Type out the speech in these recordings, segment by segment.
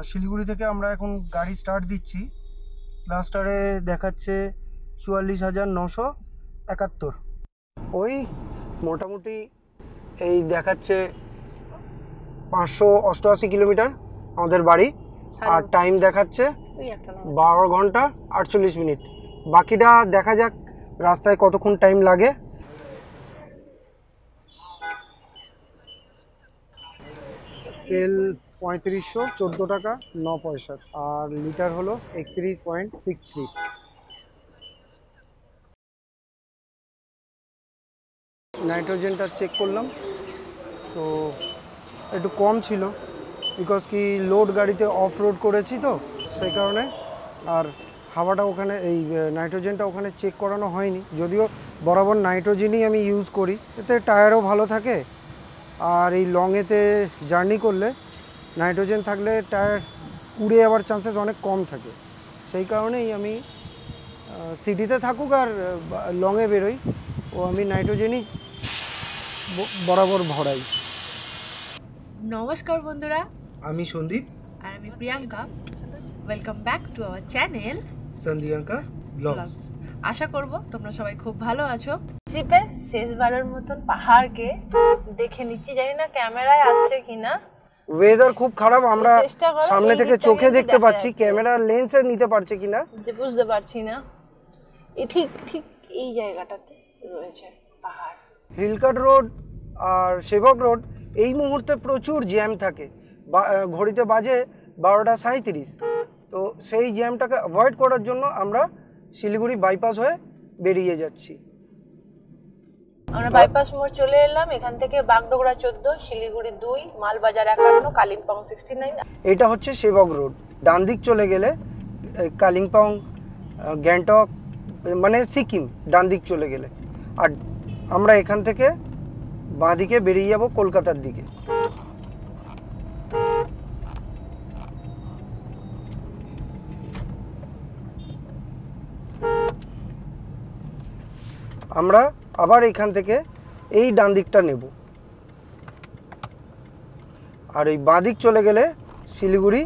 শিলিগুড়ি থেকে আমরা এখন গাড়ি স্টার্ট দিচ্ছি। ক্লাস্টারে দেখাচ্ছে 44,971। ওই মোটামুটি এই দেখাচ্ছে 588 কিলোমিটার আমাদের বাড়ি। আর টাইম দেখাচ্ছে 12 ঘন্টা 48 মিনিট। বাকিটা দেখা যাক রাস্তায় কতক্ষণ টাইম লাগে। তেল 3514 টাকা 9 পয়সা, আর লিটার হলো 31.63। নাইট্রোজেনটা চেক করলাম তো একটু কম ছিল, বিকজ কি লোড গাড়িতে অফ রোড করেছি তো সেই কারণে। আর হাওয়াটা ওখানে এই নাইট্রোজেনটা ওখানে চেক করানো হয়নি, যদিও বরাবর নাইট্রোজেনই আমি ইউজ করি, এতে টায়ারও ভালো থাকে। আর এই লংয়েতে জার্নি করলে নাইট্রোজেন থাকলে টায়ার উড়ে যাওয়ার চান্সেস অনেক কম থাকে। সেই কারণেই আমি সিটিতে থাকুক আর লংয়ে বেরোই ও আমি নাইট্রোজেনই বরাবর ভরাই। নমস্কার বন্ধুরা, আমি সন্দীপ আর আমি Priyanka. Welcome back to our channel Sandiyanka blogs. আশা করব তোমরা সবাই খুব ভালো আছো। ট্রিপে শেষবারের মতন পাহাড়কে দেখে নিচ্ছি, জানি না ক্যামেরায় আসছে কিনা। ওয়েদার খুব খারাপ, আমরা সামনে থেকে চোখে দেখতে পাচ্ছি, ক্যামেরার লেন্সে নিতে পারছে কিনা যে বুঝতে পারছি না। ঠিক ঠিক এই জায়গাটাতে রয়েছে পাহাড়। হিলকাট রোড আর সেবক রোড এই মুহূর্তে প্রচুর জ্যাম থাকে। ঘড়িতে বাজে 12:37। তো সেই জ্যামটাকে অ্যাভয়েড করার জন্য আমরা শিলিগুড়ি বাইপাস হয়ে বেরিয়ে যাচ্ছি। আমরা বাইপাস মোড় চলে এলাম। এখান থেকে বাগডোগরা 14, শিলিগুড়ি 2, মালবাজার 51, কালিম্পং 69। এটা হচ্ছে সেবক রোড। ডান দিক চলে গেলে কালিম্পং, গ্যাংটক মানে সিকিম ডান দিক চলে গেলে। আর আমরা এখান থেকে বাঁ দিকে বেরিয়ে যাব কলকাতার দিকে। আমরা আবার এখান থেকে এই ডান দিকটা নেব, আর এই বাঁ দিক চলে গেলে শিলিগুড়ি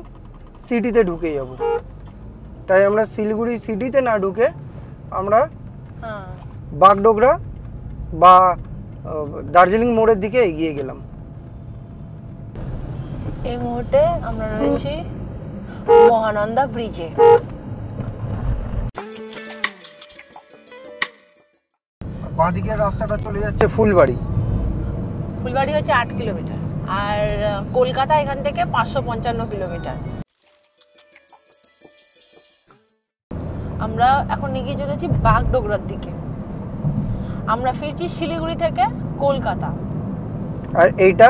সিটিতে ঢুকে যাব। তাই আমরা শিলিগুড়ি সিটিতে না ঢুকে আমরা বাগডোগরা বা দার্জিলিং মোড়ের দিকে এগিয়ে গেলাম। এই মুহূর্তে আমরা রয়েছি মহানন্দা ব্রিজে। বাঁ দিকের রাস্তাটা চলে যাচ্ছে ফুলবাড়ি। ফুলবাড়ি হচ্ছে 8 কিলোমিটার, আর কলকাতা এখান থেকে 555 কিলোমিটার। আমরা এখন এগিয়ে চলেছি বাগডোগরার দিকে। আমরা ফিরছি শিলিগুড়ি থেকে কলকাতা। আর এইটা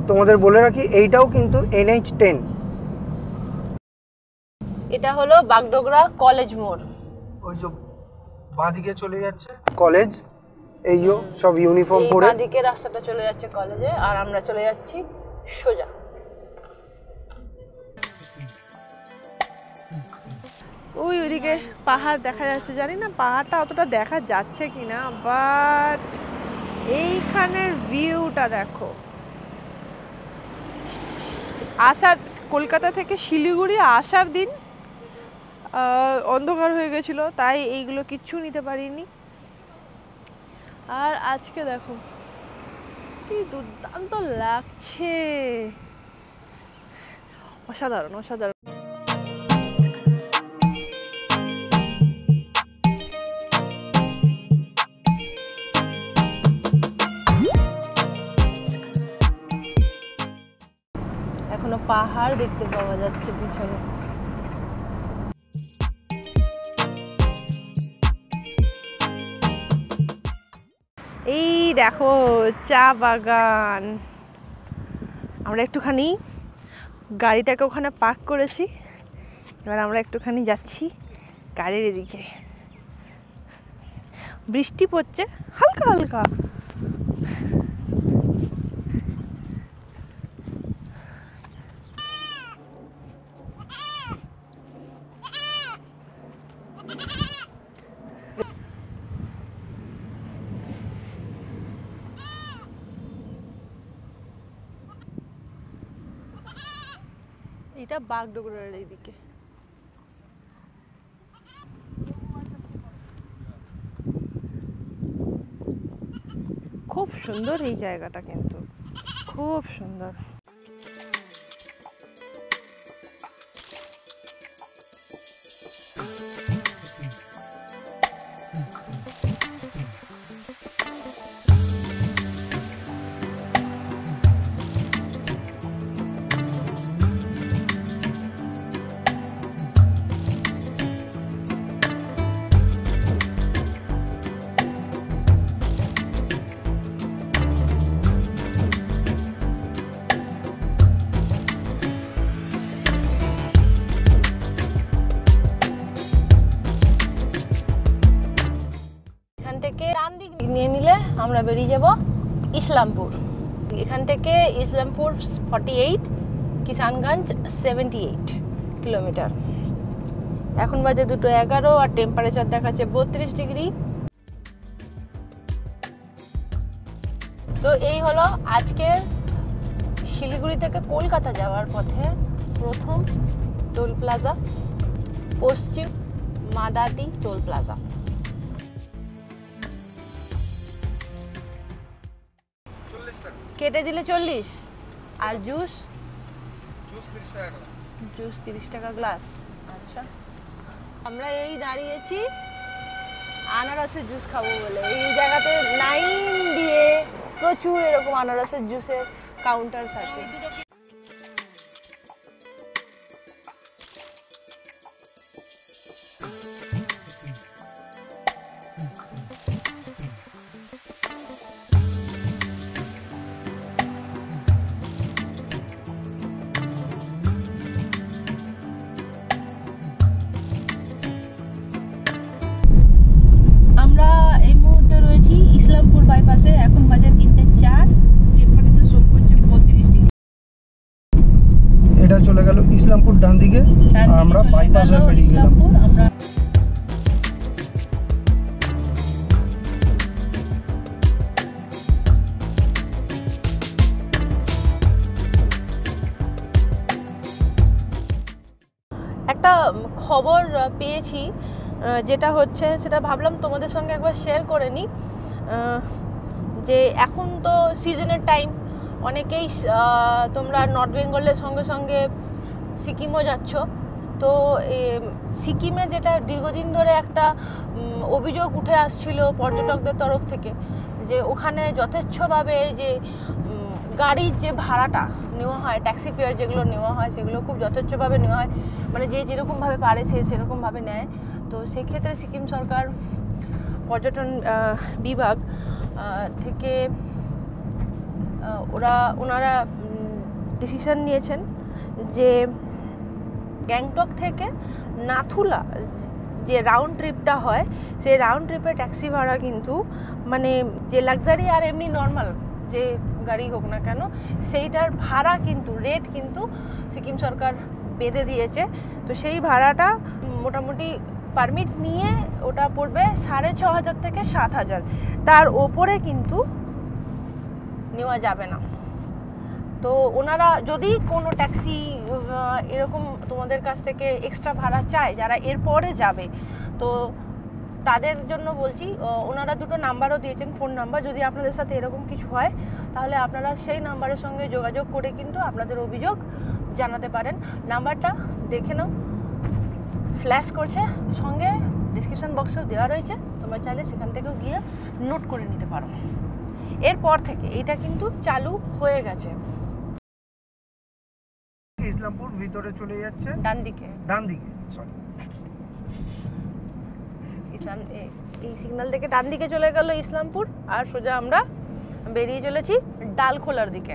তোমাদের বলে রাখি, এইটাও কিন্তু NH10। এটা হলো বাগডোগরা কলেজ মোড়। ওই যে বাঁ দিকে চলে যাচ্ছে কলেজ, এই যে সব ইউনিফর্ম পরে বাঁ দিকে রাস্তাটা চলে যাচ্ছে কলেজে, আর আমরা চলে যাচ্ছি সোজা। ওইদিকে পাহাড় দেখা যাচ্ছে, জানি না পাহাড়টা অতটা দেখা যাচ্ছে কিনা, বাট এইখানের ভিউটা দেখো। আসার কলকাতা থেকে শিলিগুড়ি আসার দিন অন্ধকার হয়ে গেছিল, তাই এইগুলো কিচ্ছু নিতে পারিনি। আর আজকে দেখো কি দুর্দান্ত লাগছে, অসাধারণ অসাধারণ। এখনো পাহাড় দেখতে পাওয়া যাচ্ছে পিছনে। এই দেখো চা বাগান। আমরা একটুখানি গাড়িটাকে ওখানে পার্ক করেছি, এবার আমরা একটুখানি যাচ্ছি গাড়ির এদিকে। বৃষ্টি পড়ছে হালকা হালকা। এই বাড়িটা বাগডোগরার এইদিকে। খুব সুন্দর এই জায়গাটা, কিন্তু খুব সুন্দর। নিয়ে নিলে আমরা বেরিয়ে যাব ইসলামপুর। এখান থেকে ইসলামপুর 48, কিষানগঞ্জ 78 কিলোমিটার। এখন বাজে 2:11 আর টেম্পারেচার দেখাচ্ছে 32 ডিগ্রি। তো এই হলো আজকের শিলিগুড়ি থেকে কলকাতা যাওয়ার পথে প্রথম টোল প্লাজা, পশ্চিম মাদাদি টোল প্লাজা। কেটে দিলে 40 আর জুস 30 টাকা গ্লাস। আচ্ছা, আমরা এই দাঁড়িয়েছি আনারসের জুস খাবো বলে। এই জায়গাতে লাইন দিয়ে প্রচুর এরকম আনারসের জুসের কাউন্টার আছে। আমরা এই মুহূর্তে রয়েছি ইসলামপুর বাইপাসে। এখন বাজে 3:04, টেম্পারেচার শো করছে 32 ডিগ্রি। এটা চলে গেল ইসলামপুর ডান দিকে, আর আমরা বাইপাস হয়ে বেরিয়ে গেলাম। আমরা একটা খবর পেয়েছি, যেটা হচ্ছে সেটা ভাবলাম তোমাদের সঙ্গে একবার শেয়ার করে নিই। যে এখন তো সিজনের টাইম, অনেকেই তোমরা নর্থ বেঙ্গলের সঙ্গে সঙ্গে সিকিমও যাচ্ছ। তো সিকিমে যেটা দীর্ঘদিন ধরে একটা অভিযোগ উঠে আসছিল পর্যটকদের তরফ থেকে, যে ওখানে যথেচ্ছভাবে যে গাড়ির যে ভাড়াটা নেওয়া হয়, ট্যাক্সি ফেয়ার যেগুলো নেওয়া হয়, সেগুলো খুব যথেচ্ছভাবে নেওয়া হয়। মানে যে যেরকমভাবে পারে সে সেরকমভাবে নেয়। তো সেক্ষেত্রে সিকিম সরকার পর্যটন বিভাগ থেকে ওনারা ডিসিশন নিয়েছেন যে গ্যাংটক থেকে নাথুলা যে রাউন্ড ট্রিপটা হয়, সেই রাউন্ড ট্রিপের ট্যাক্সি ভাড়া কিন্তু মানে যে লাক্সারি আর এমনি নর্মাল যে গাড়ি হোক না কেন, সেইটার ভাড়া কিন্তু রেট কিন্তু সিকিম সরকার বেঁধে দিয়েছে। তো সেই ভাড়াটা মোটামুটি পারমিট নিয়ে ওটা পড়বে 6,500 থেকে 7,000, তার ওপরে কিন্তু নেওয়া যাবে না। তো ওনারা যদি কোনো ট্যাক্সি এরকম তোমাদের কাছ থেকে এক্সট্রা ভাড়া চায় যারা এরপরে যাবে, তো তাদের জন্য বলছি, ওনারা দুটো নাম্বারও দিয়েছেন, ফোন নাম্বার। যদি আপনাদের সাথে এরকম কিছু হয় তাহলে আপনারা সেই নাম্বারের সঙ্গে যোগাযোগ করে কিন্তু আপনাদের অভিযোগ জানাতে পারেন। নাম্বারটা দেখে নাও, ফ্ল্যাশ করছে, সঙ্গে ডিসক্রিপশন বক্সেও দেওয়া রয়েছে, তোমরা চাইলে সেখান থেকেও গিয়ে নোট করে নিতে পারো। এরপর থেকে এটা কিন্তু চালু হয়ে গেছে। ইসলামপুর ভিতরে চলে যাচ্ছে ডান দিকে সরি, ইসলাম এই সিগন্যাল থেকে ডান দিকে চলে গেল ইসলামপুর, আর সোজা আমরা বেরিয়ে চলেছি ডালখোলার দিকে।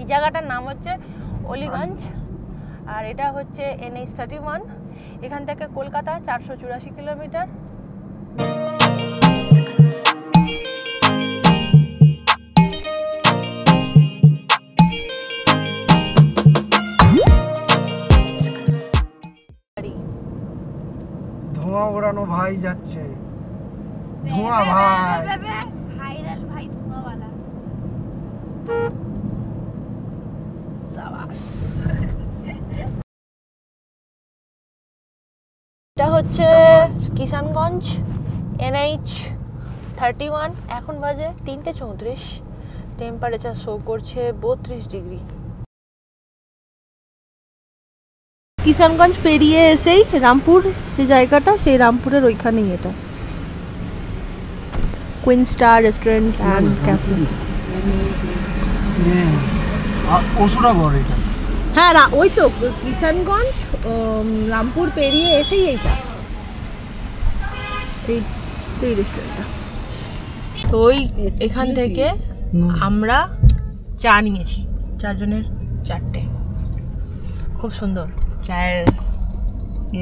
এই জায়গাটার নাম হচ্ছে অলিগঞ্জ, আর এটা হচ্ছে NH31। এখান থেকে কলকাতা 484 কিলোমিটার। ধোঁয়া ওড়ানো ভাই যাচ্ছে, ধোঁয়া ভাই ভাইরাল ভাই ধোঁয়াওয়ালা। সাবাস। হচ্ছে কিষানগঞ্জ NH 31। এখন বাজে 3:34। টেম্পারেচার শো করছে 32 ডিগ্রি। কিষানগঞ্জ পেরিয়ে এসেই রামপুর যে জায়গাটা, সেই রামপুরের ওইখানেই এটা queen star restaurant and cafe. Asuragarh এটা। হ্যাঁ, ওই তো কিষানগঞ্জ রামপুর পেরিয়ে এসেই এইটা, এই রেস্টুরেন্টটা। তো ওই এখান থেকে আমরা চা নিয়েছি, 4 জনের 4টে। খুব সুন্দর চায়ের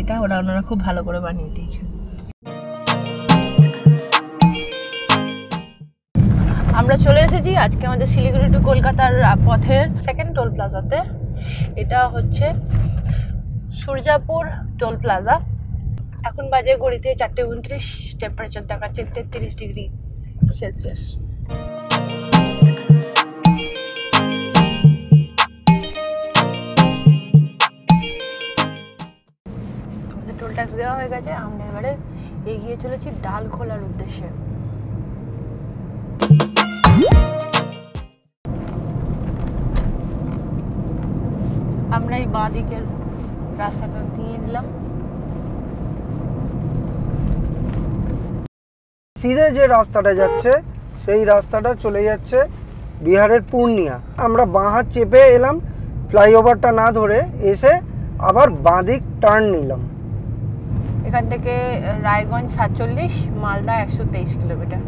এটা, ওনারা খুব ভালো করে বানিয়ে দিয়েছে। আমরা চলে এসেছি আজকে আমাদের শিলিগুড়ি টু কলকাতার পথের সেকেন্ড টোল প্লাজাতে। এটা হচ্ছে সূর্যাপুর টোল প্লাজা। এখন বাজে ঘড়িতে 4:29। টেম্পারেচার দেখাচ্ছে 33 ডিগ্রি সেলসিয়াস। টোল ট্যাক্স দেওয়া হয়ে গেছে, আমরা এবারে এগিয়ে চলেছি ডালখোলার উদ্দেশ্যে। আমরা এই বাঁ দিকের রাস্তাটা দিয়ে নিলাম। সিধে যে রাস্তাটা যাচ্ছে সেই রাস্তাটা চলে যাচ্ছে বিহারের পূর্ণিয়া। আমরা বাঁ হাত চেপে এলাম, ফ্লাইওভারটা না ধরে এসে আবার বাঁ দিক টার্ন নিলাম। এখান থেকে রায়গঞ্জ 47, মালদা 123 কিলোমিটার।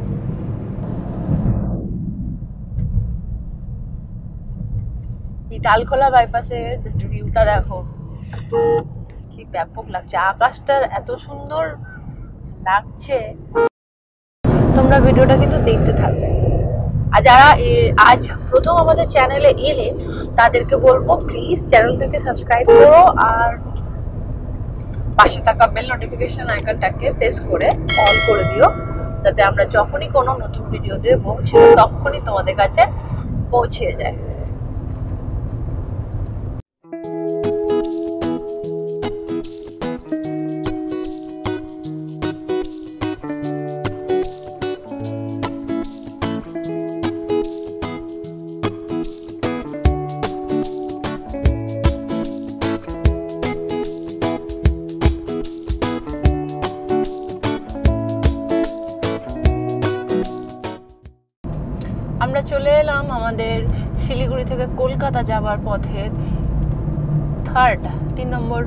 এই ডালখোলা বাইপাসে জাস্ট ভিউটা দেখো, কি ব্যাপক লাগছে, আকাশটা এত সুন্দর লাগছে। তোমরা ভিডিওটা কিন্তু দেখতে থাকবে। আর যারা আজ প্রথম আমাদের চ্যানেলে এলে তাদেরকে বলবো প্লিজ চ্যানেলটাকে সাবস্ক্রাইব করো আর পাশে থাকা বেল নোটিফিকেশন আইকনটাকে প্রেস করে অল করে দিও, যাতে আমরা যখনই কোনো নতুন ভিডিও দেব সেটা তখনই তোমাদের কাছে পৌঁছে যায়। আমরা চলে এলাম আমাদের শিলিগুড়ি থেকে কলকাতা যাবার পথের 3 নম্বর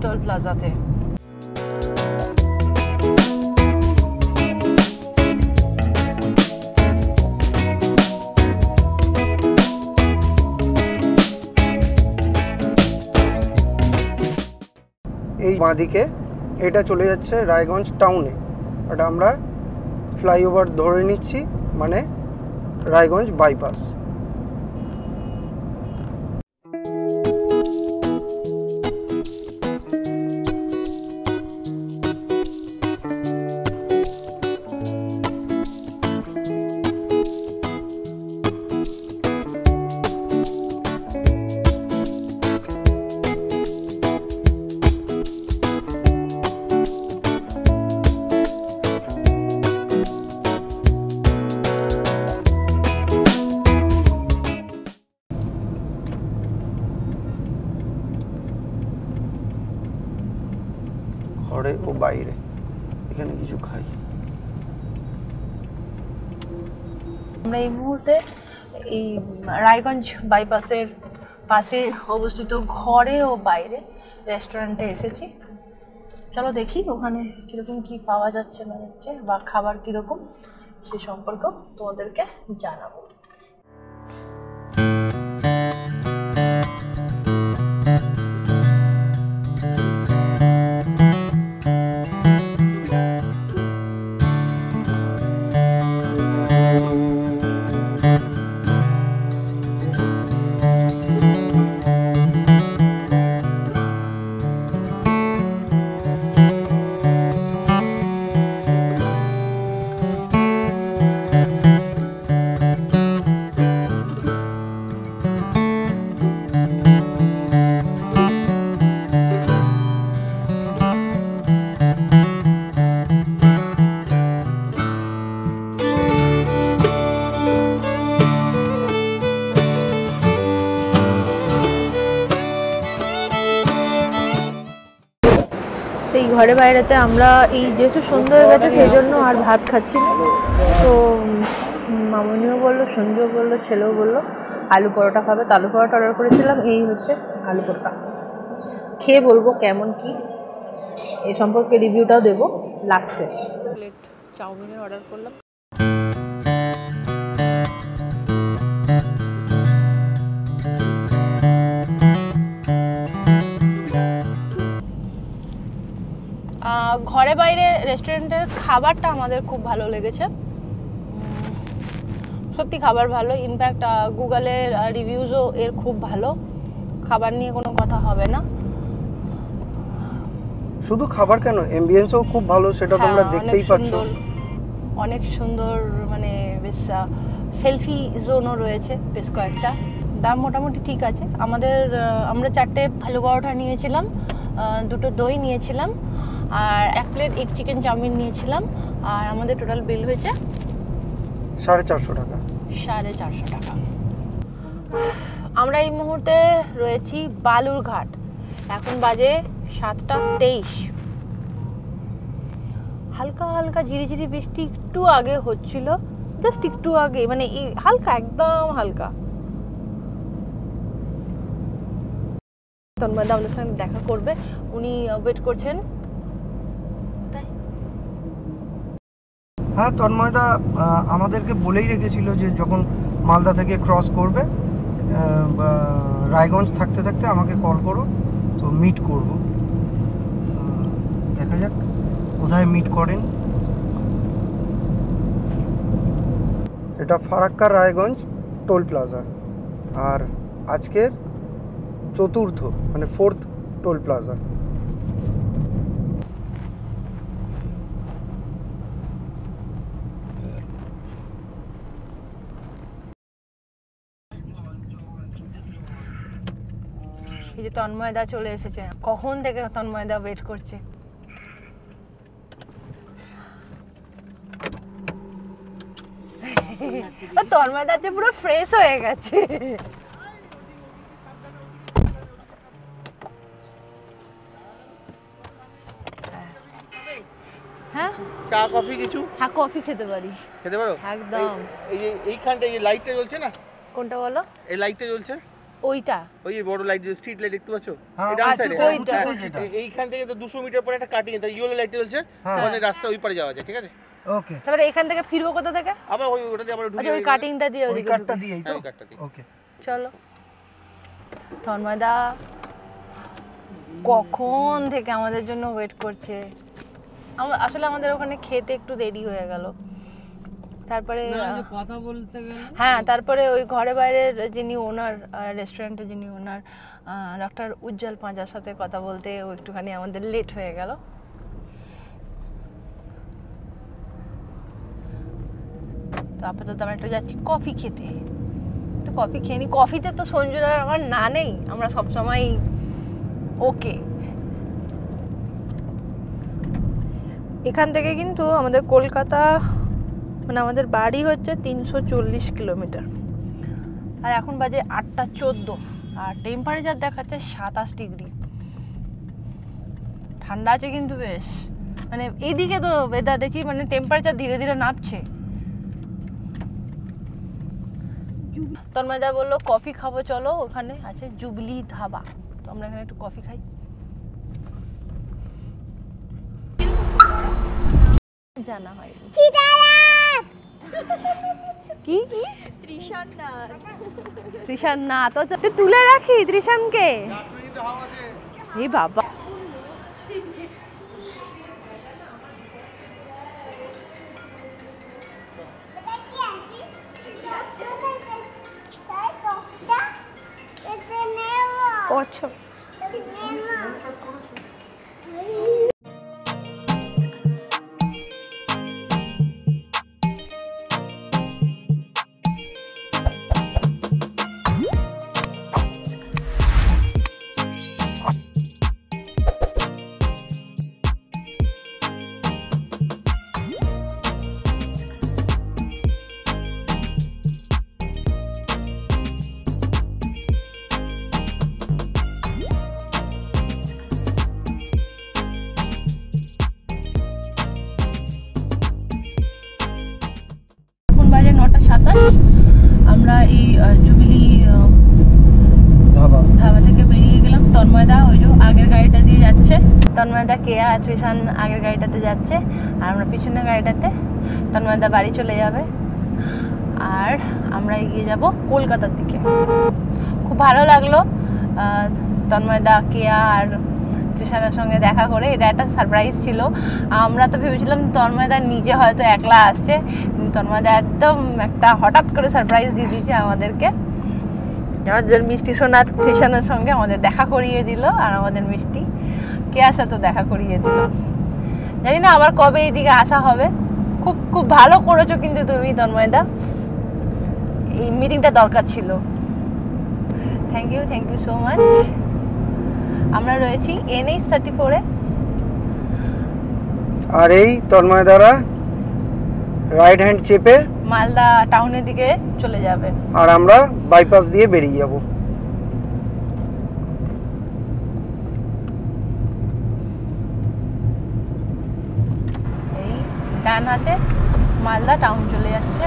টোল প্লাজাতে। এই বাঁদিকে এটা চলে যাচ্ছে রায়গঞ্জ টাউনে। এটা আমরা ফ্লাইওভার ধরে নিচ্ছি, মানে রায়গঞ্জ বাইপাস। ঘরে ও বাইরে এখানে কিছু খাই। আমরা এই মুহূর্তে এই রায়গঞ্জ বাইপাসের পাশে অবস্থিত ঘরে ও বাইরে রেস্টুরেন্টে এসেছি। চলো দেখি ওখানে কীরকম কী পাওয়া যাচ্ছে না যাচ্ছে, বা খাবার কীরকম সে সম্পর্কেও তোমাদেরকে জানাবো। ঘরে বাইরেতে আমরা এই যেহেতু সন্ধ্যা হয়ে গেছে সেই জন্য আর ভাত খাচ্ছি না। তো মামনিও বললো, সঞ্জুও বললো, ছেলেও বললো আলু পরোটা খাবে, তো আলু পরোটা অর্ডার করেছিলাম। এই হচ্ছে আলু পরোটা, খেয়ে বলবো কেমন কি, এই সম্পর্কে রিভিউটাও দেবো লাস্টে। প্লেট চাউমিনের অর্ডার করলাম। ঘরে বাইরে রেস্টুরেন্টের খাবারটা আমাদের খুব ভালো লেগেছে, সত্যি খাবার ভালো। ইনফ্যাক্ট গুগলের রিভিউজও এর খুব ভালো, খাবার নিয়ে কোনো কথা হবে না। শুধু খাবার কেন, অ্যাম্বিয়েন্সও খুব ভালো, সেটা তোমরা দেখতেই পাচ্ছ। অনেক সুন্দর, মানে বেশ সেলফি জোনও রয়েছে বেশ কয়েকটা। দাম মোটামুটি ঠিক আছে। আমরা 4টে আলু পরোটা নিয়েছিলাম, 2টো দই নিয়েছিলাম, আর 1 প্লেট এগ চিকেন চাউমিন নিয়েছিলাম, আর আমাদের টোটাল বিল হয়েছে 450 টাকা। 450 টাকা। আমরা এই মুহূর্তে রয়েছি বালুরঘাট, এখন বাজে 7:23। হালকা হালকা ঝিরিঝিরি বৃষ্টি একটু আগে হচ্ছিল, জাস্ট একটু আগে, মানে এই হালকা, একদম হালকা। তন্ময়দা আমাদের সঙ্গে দেখা করবে, উনি ওয়েট করছেন। হ্যাঁ, তন্ময়দা আমাদেরকে বলেই রেখেছিল যে যখন মালদা থেকে ক্রস করবে রায়গঞ্জ থাকতে থাকতে আমাকে কল করো, তো মিট করব। দেখা যাক কোথায় মিট করেন। এটা ফারাক্কা রায়গঞ্জ টোল প্লাজা, আর আজকের 4র্থ মানে 4th টোল প্লাজা। এই যে তন্ময়দা চলে এসেছে, কখন থেকে তন্ময়দা ওয়েট করছে। তন্ময়দা যে পুরো ফ্রেশ হয়ে গেছে। হ্যাঁ, চা কফি কিছু? হ্যাঁ, কফি খেতে পারি। খেতে পারো একদম। এই যে এইখানটা এই লাইটটা জ্বলছে না, কোনটা বলো? এই লাইটটা জ্বলছে, ওইটা ওই যে বড় লাইট, স্ট্রিট লাইট দেখতে পাচ্ছো? হ্যাঁ, এই ডান আচ্ছা, সাইডে, ওইটা। এইখান থেকে তো 200 মিটার পরে একটা কাটিং, তাই ইয়েলো লাইটটা জ্বলছে, মানে রাস্তা ওই পারে যাওয়া যায়, ঠিক আছে? ওকে, তাহলে এখান থেকে ফিরবো কোথা থেকে? আবার ওই ওটাতে আবার ঢুকে আচ্ছা, ওই কাটিংটা দিয়ে ওই ওদিকে কাটটা ঢুকে। দিয়েই তো। হ্যাঁ, ওই কাটটা দিয়ে। ওকে, চলো। তন্ময়দা কখন থেকে আমাদের জন্য ওয়েট করছে। আসলে আমাদের ওখানে খেতে একটু দেরি হয়ে গেল, তারপরে কথা বলতে গেলে হ্যাঁ, তারপরে ওই ঘরে বাইরের যিনি ওনার, রেস্টুরেন্টের যিনি ওনার, ডক্টর উজ্জ্বল পাঁজার সাথে কথা বলতে ও একটুখানি আমাদের লেট হয়ে গেল। তো আপাতত আমরা একটু যাচ্ছি কফি খেতে, একটু কফি খেয়ে নিই। কফিতে তো সঞ্জুর আর আমার না নেই, আমরা সবসময় ওকে। এখান থেকে কিন্তু আমাদের কলকাতা, মানে আমাদের বাড়ি হচ্ছে 340 কিলোমিটার, আর এখন বাজে 8:14, আর টেম্পারেচার দেখাচ্ছে 27 ডিগ্রি। ঠান্ডা আছে কিন্তু বেশ, মানে এইদিকে তো ওয়েদার দেখি, মানে টেম্পারেচার ধীরে ধীরে নামছে। তন্ময়দা বললো কফি খাবো, চলো, ওখানে আছে জুবলি ধাবা, তো আমরা এখানে একটু কফি খাই। জানা হয় কি কি ত্রিশান না তো তুলে রাখি ত্রিশানকে। এই বাবা, আচ্ছা 27। আমরা এই জুবিলি ধাবা থেকে বেরিয়ে গেলাম। তন্ময়দা ওই যে আগের গাড়িটা দিয়ে যাচ্ছে, তন্ময়দা কেয়া আচরিশান আগের গাড়িটাতে যাচ্ছে আর আমরা পিছনের গাড়িটাতে। তন্ময়দা বাড়ি চলে যাবে আর আমরা এগিয়ে যাব কলকাতার দিকে। খুব ভালো লাগলো তন্ময়দা কেয়া আর তৃষানার সঙ্গে দেখা করে। এটা একটা সারপ্রাইজ ছিল। আমরা তো ভেবেছিলাম তন্ময়দা নিজে হয়তো একলা আসছে, কিন্তু তন্ময়দা একদম একটা হঠাৎ করে সারপ্রাইজ দিয়ে দিয়েছে আমাদেরকে। আমাদের মিষ্টি সোনা তৃষানার সঙ্গে আমাদের দেখা করিয়ে দিল আর আমাদের মিষ্টি কেয়ার সাথে দেখা করিয়ে দিল। জানি না আবার কবে এইদিকে আসা হবে। খুব খুব ভালো করেছো কিন্তু তুমি তন্ময়দা, এই মিটিংটা দরকার ছিল। Thank you so much. আমরা রয়েছি NH34-এ আর এই তন্ময় দ্বারা রাইট হ্যান্ড চেপে মালদা টাউনের দিকে চলে যাবে আর আমরা বাইপাস দিয়ে বেরিয়ে যাব। এই ডান হাতে মালদা টাউন চলে যাচ্ছে।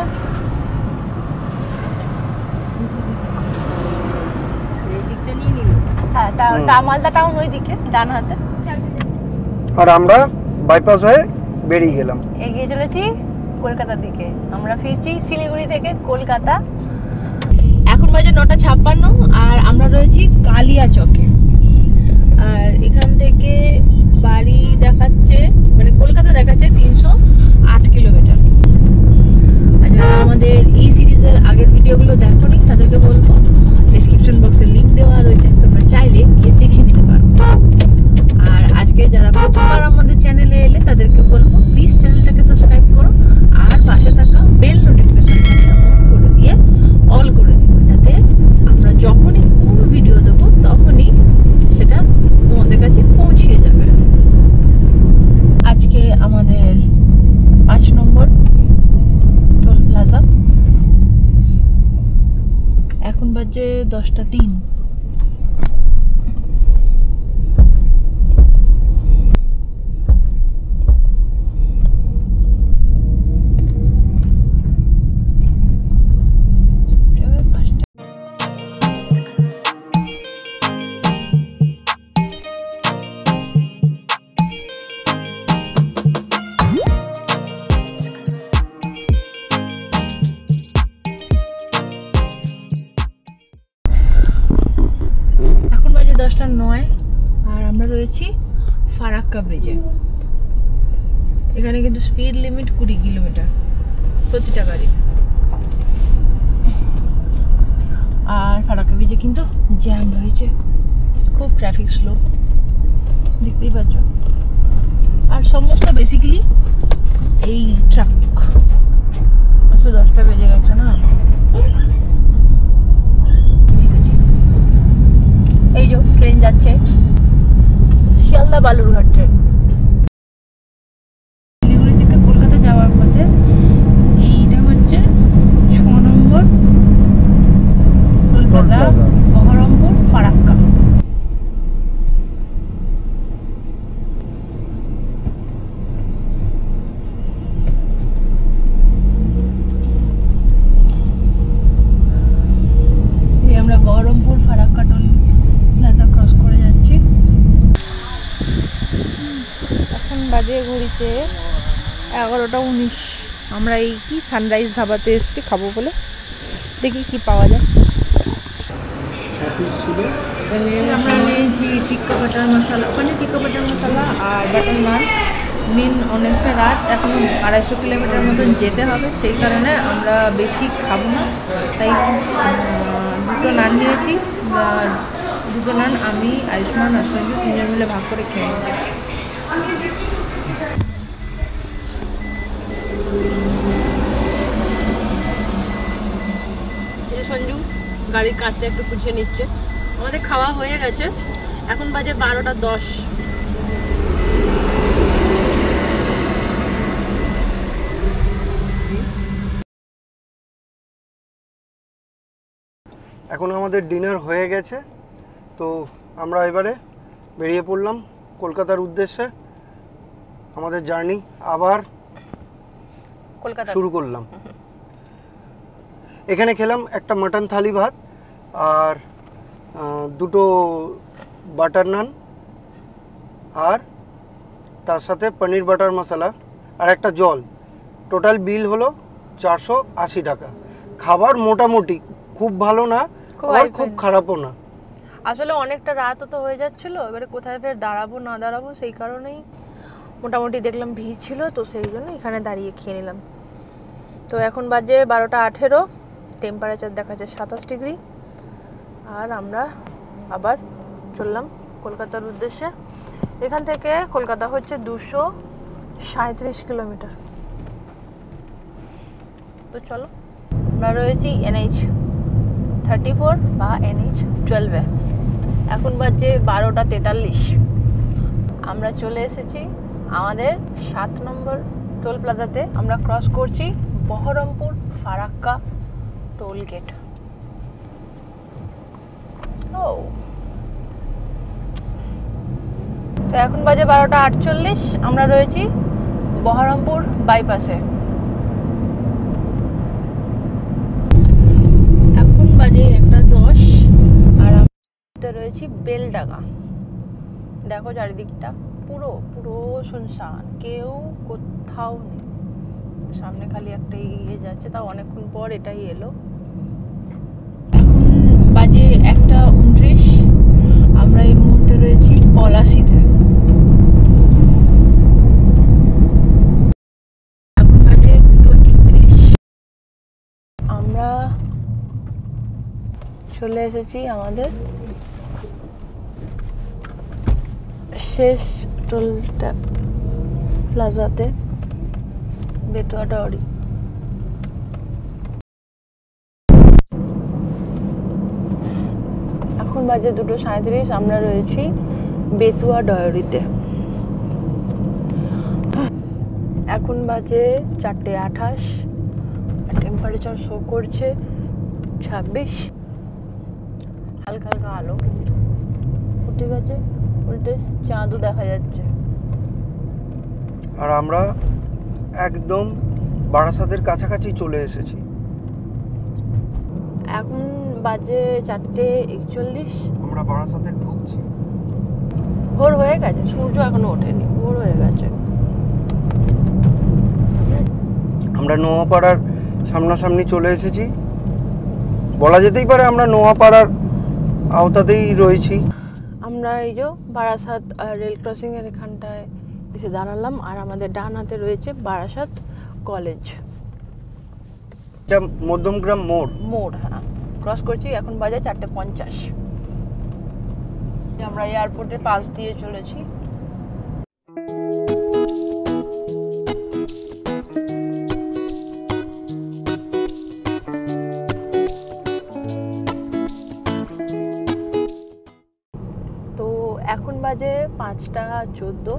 এই দিকটা নিয়ে নিল। হ্যাঁ, মালদা টাউন ওই দিকে ডান হাতে। আর আমরা বাইপাস হয়ে বেরিয়ে গেলাম, এগিয়ে চলেছি কলকাতার দিকে। আমরা ফিরছি শিলিগুড়ি থেকে কলকাতা। এখন বাজে 9:56 আর আমরা রয়েছি কালিয়াচকে। আর এখান থেকে বাড়ি দেখাচ্ছে, মানে কলকাতা দেখাচ্ছে 308 কিলোমিটার। আর যারা আমাদের এই সিরিজের আগের ভিডিওগুলো দেখোনি তাদেরকে বলবো ডেসক্রিপশন বক্সে লিংক দেওয়া রয়েছে, তোমরা চাইলে গিয়ে দেখে নিতে পারো। আর আজকে যারা প্রথমবার আমাদের চ্যানেলে এলে তাদেরকে বলবো প্লিজ চ্যানেলটাকে সাবস্ক্রাইব করো আর পাশে থাকা বেল নোটিফিকেশনটা অন করে দিয়ে অল করে দিও, যাতে আমরা যখনই কোনো ভিডিও দেবো তখনই সেটা তোমাদের কাছে পৌঁছিয়ে যাবে। আজকে আমাদের 5 নম্বর টোল প্লাজা। এখন বাজে 10:03। এখন বাজে 10:09 আর আমরা রয়েছি ফারাক্কা ব্রিজে। এখানে কিন্তু স্পিড লিমিট 20 কিলোমিটার প্রতিটা গাড়ি। আর ফারাক্কা ব্রিজে কিন্তু জ্যাম রয়েছে, খুব ট্রাফিক স্লো, দেখতেই পাচ্ছ। আর সমস্ত বেসিক্যালি এই ট্রাক। আচ্ছা 10টা বেজে গেছে না, ঠিক আছে। এই যে ট্রেন যাচ্ছে, শিয়ালদা বালুরঘাট ট্রেন। শিলিগুড়ি থেকে কলকাতা যাওয়ার পথে এইটা হচ্ছে 6 নম্বর কলকাতা বহরমপুর ফারাক্কা। আমরা Baharampur Farakka toll plaza cross করে যাচ্ছি। এখন বাজে ঘড়িতে 11:19। আমরা এই কি সানরাইজ ধাবাতে এসেছি খাবো বলে, দেখি কি পাওয়া যায়। আমরা নিয়েছি টিক্কা বাটার মশলা, ওখানে টিক্কা বাটার মশলা আর বাটার নান। মেন অনেকটা রাত, এখন 250 কিলোমিটার মতন যেতে হবে, সেই কারণে আমরা বেশি খাবো না। তাই 2টো নান নিয়েছি, 2টো নান আমি আয়ুষ্মান আর সঞ্জু 3জন মিলে ভাগ করে খেয়ে নেব। সঞ্জু গাড়ির কাজটা একটু পুছিয়ে নিচ্ছে। আমাদের খাওয়া হয়ে গেছে, এখন বাজে 12:10। এখন আমাদের ডিনার হয়ে গেছে, তো আমরা এবারে বেরিয়ে পড়লাম কলকাতার উদ্দেশ্যে। আমাদের জার্নি আবার কলকাতা শুরু করলাম। এখানে খেলাম একটা মাটন থালি ভাত আর দুটো বাটার নান আর তার সাথে পনির বাটার মশলা আর একটা জল। টোটাল বিল হলো 480 টাকা। খাবার মোটামুটি খুব ভালো না আর খুব খারাপও না। আসলে অনেকটা রাতও তো হয়ে যাচ্ছিল, এবারে কোথায় ফের দাঁড়াবো না দাঁড়াবো সেই কারণেই মোটামুটি দেখলাম ভিড় ছিল, তো সেই জন্য এখানে দাঁড়িয়ে খেয়ে নিলাম। তো এখন বাজে 12টা 18, টেম্পারেচার দেখাচ্ছে 27 ডিগ্রি। আর আমরা আবার চললাম কলকাতার উদ্দেশ্যে। এখান থেকে কলকাতা হচ্ছে 237 কিলোমিটার। তো চলো, আমরা রয়েছি NH34 বা NH12-এ। এখন বাজে 12টা 43। আমরা চলে এসেছি আমাদের 7 নম্বর টোল প্লাজাতে। আমরা ক্রস করছি বহরমপুর ফারাক্কা টোল গেট। ও তো এখন বাজে 12টা 48। আমরা রয়েছি বহরমপুর বাইপাসে। এখন বাজে 1টা 10 আর আমরা রয়েছি বেলডাঙ্গা। দেখো চারিদিকটা পুরো পুরো শুনশান, কেউ কোথাও নেই। সামনে খালি একটা ইয়ে যাচ্ছে, তাও অনেকক্ষণ পর এটাই এলো। এখন বাজে 1টা 29। আমরা এই মুহূর্তে রয়েছি পলাশিতে। এখন বাজে 2:31। আমরা চলে এসেছি আমাদের শেষ টোল প্লাজাতে, বেতুয়া ডাওরি। এখন বাজে 2:37। আমরা রয়েছি বেতুয়া ডাওরিতে। এখন বাজে 4:28। টেম্পারেচার শো করছে 26। হালকা হালকা আলো কিন্তু ফুটে গেছে, উল্টে চাঁদও দেখা যাচ্ছে। আর আমরা একদম বারাসাতের কাছাকাছি চলে এসেছি। এখন বাজে 4:41। আমরা বারাসাতে ঢুকছি। ভোর হয়ে গেছে, সূর্য এখনো ওঠেনি, ভোর হয়ে গেছে। আমরা নোয়াপাড়ার সামনাসামনি চলে এসেছি, বলা যেতেই পারে আমরা নোয়াপাড়ার আওতাতেই রয়েছি। আমরা এই যে বারাসাত রেল ক্রসিং এর এখানটায় এসে দাঁড়ালাম। আর আমাদের ডান হাতে রয়েছে বারাসাত কলেজ এটা মধ্যমগ্রাম মোড়। হ্যাঁ, ক্রস করছি। এখন বাজে 4:50। আমরা এয়ারপোর্টের পাশ দিয়ে চলেছি। তো এখন বাজে 5টা 14।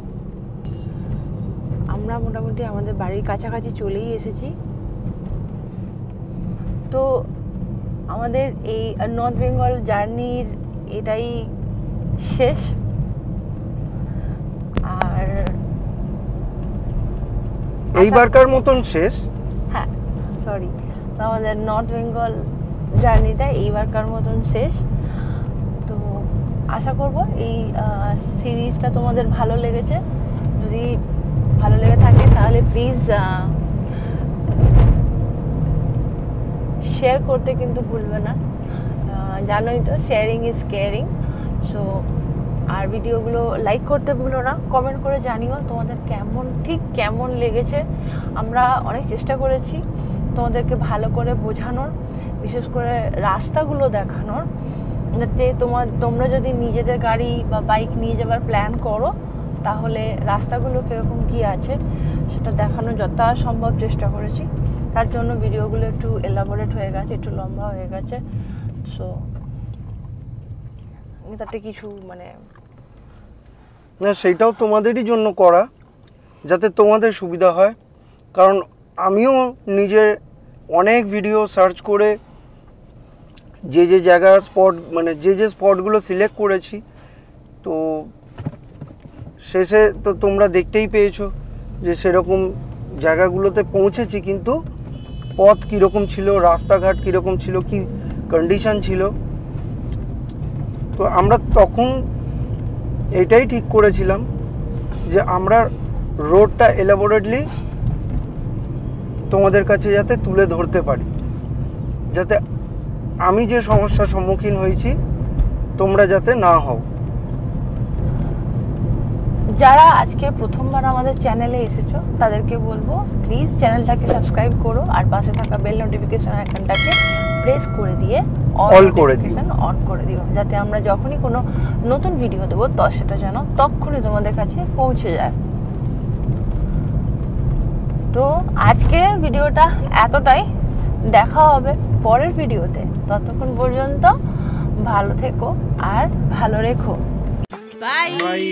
আমরা মোটামুটি আমাদের বাড়ির কাছাকাছি চলেই এসেছি। তো আমাদের এই নর্থ বেঙ্গল জার্নির এটাই শেষ। আর এইবারকার মতন শেষ। হ্যাঁ, সরি, তো আমাদের নর্থ বেঙ্গল জার্নিটা এইবারকার মতন শেষ। তো আশা করব এই সিরিজটা তোমাদের ভালো লেগেছে। যদি ভালো লেগে থাকে তাহলে প্লিজ শেয়ার করতে কিন্তু ভুলবে না। জানোই তো, শেয়ারিং ইজ কেয়ারিং। সো আর ভিডিওগুলো লাইক করতে ভুলো না, কমেন্ট করে জানিও তোমাদের কেমন লেগেছে। আমরা অনেক চেষ্টা করেছি তোমাদেরকে ভালো করে বোঝানোর, বিশেষ করে রাস্তাগুলো দেখানোর, যাতে তোমরা যদি নিজেদের গাড়ি বা বাইক নিয়ে যাবার প্ল্যান করো তাহলে রাস্তাগুলো কীরকম কী আছে সেটা দেখানোর যথাসম্ভব চেষ্টা করেছি। তার জন্য ভিডিওগুলো একটু এলাবোরেট হয়ে গেছে, একটু লম্বা হয়ে গেছে। সো তাতে কিছু মানে না, সেইটাও তোমাদেরই জন্য করা, যাতে তোমাদের সুবিধা হয়। কারণ আমিও নিজের অনেক ভিডিও সার্চ করে যে জায়গা স্পট মানে যে স্পটগুলো সিলেক্ট করেছি, তো শেষে তো তোমরা দেখতেই পেয়েছো যে সেরকম জায়গাগুলোতে পৌঁছেছি, কিন্তু পথ কীরকম ছিল, রাস্তাঘাট কীরকম ছিল, কি কন্ডিশন ছিল। তো আমরা তখন এটাই ঠিক করেছিলাম যে আমরা রোডটা এলাবোরেটলি তোমাদের কাছে যাতে তুলে ধরতে পারি, যাতে আমি যে সমস্যার সম্মুখীন হয়েছি তোমরা যাতে না হও। যারা আজকে প্রথমবার আমাদের চ্যানেলে এসেছো তাদেরকে বলবো প্লিজ চ্যানেলটাকে সাবস্ক্রাইব করো আর পাশে থাকা বেল নোটিফিকেশন আইকনটাকে প্রেস করে দিয়ে অল করে দিও, অন করে দিও, যাতে আমরা যখনই কোনো নতুন ভিডিও দেবো সেটা যেন তখনই তোমাদের কাছে পৌঁছে যায়। তো আজকের ভিডিওটা এতটাই, দেখা হবে পরের ভিডিওতে। ততক্ষণ পর্যন্ত ভালো থেকো আর ভালো রেখো। বাই। বাই।